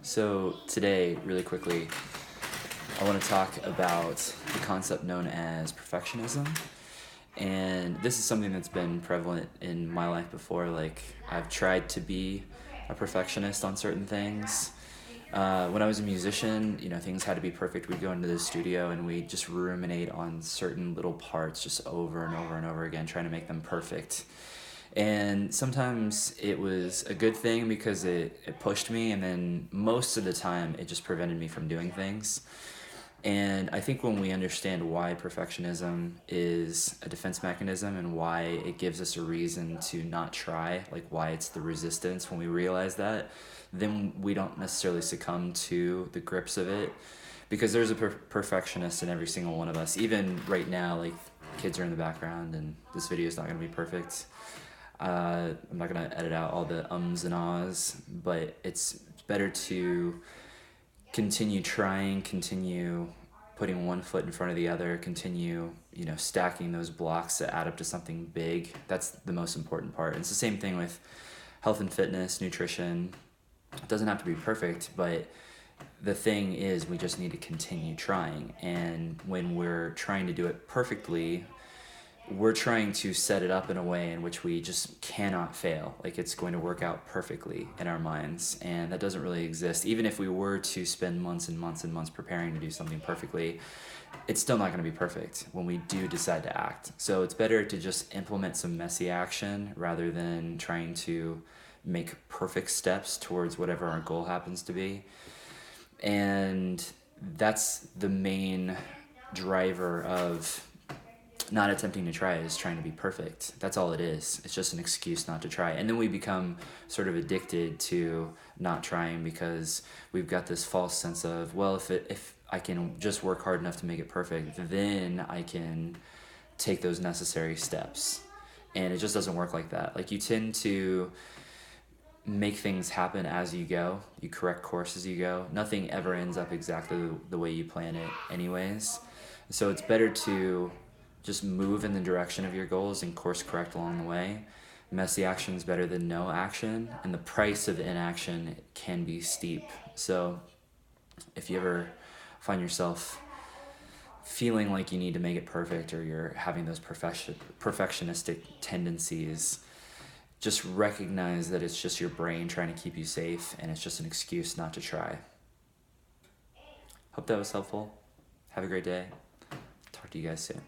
So today, really quickly, I want to talk about the concept known as perfectionism. And this is something that's been prevalent in my life before. Like, I've tried to be a perfectionist on certain things. When I was a musician, things had to be perfect. We'd go into the studio and we'd just ruminate on certain little parts just over and over and over again, trying to make them perfect. And sometimes it was a good thing because it pushed me, and then most of the time it just prevented me from doing things. And I think when we understand why perfectionism is a defense mechanism and why it gives us a reason to not try, like why it's the resistance, when we realize that, then we don't necessarily succumb to the grips of it. Because there's a perfectionist in every single one of us. Even right now, like kids are in the background and this video is not going to be perfect. I'm not going to edit out all the ums and ahs, but it's better to continue trying, continue putting one foot in front of the other, continue, stacking those blocks that add up to something big. That's the most important part. And it's the same thing with health and fitness, nutrition. It doesn't have to be perfect, but the thing is we just need to continue trying. And when we're trying to do it perfectly, we're trying to set it up in a way in which we just cannot fail. Like, it's going to work out perfectly in our minds, and that doesn't really exist. Even if we were to spend months and months and months preparing to do something perfectly, it's still not going to be perfect when we do decide to act. So it's better to just implement some messy action rather than trying to make perfect steps towards whatever our goal happens to be. And that's the main driver of not attempting to try, is trying to be perfect. That's all it is. It's just an excuse not to try. And then we become sort of addicted to not trying because we've got this false sense of, well, if I can just work hard enough to make it perfect, then I can take those necessary steps. And it just doesn't work like that. Like, you tend to make things happen as you go. You correct course as you go. Nothing ever ends up exactly the way you plan it anyways. So it's better to just move in the direction of your goals and course correct along the way. Messy action is better than no action, and the price of inaction can be steep. So if you ever find yourself feeling like you need to make it perfect, or you're having those perfectionistic tendencies, just recognize that it's just your brain trying to keep you safe, and it's just an excuse not to try. Hope that was helpful. Have a great day. Talk to you guys soon.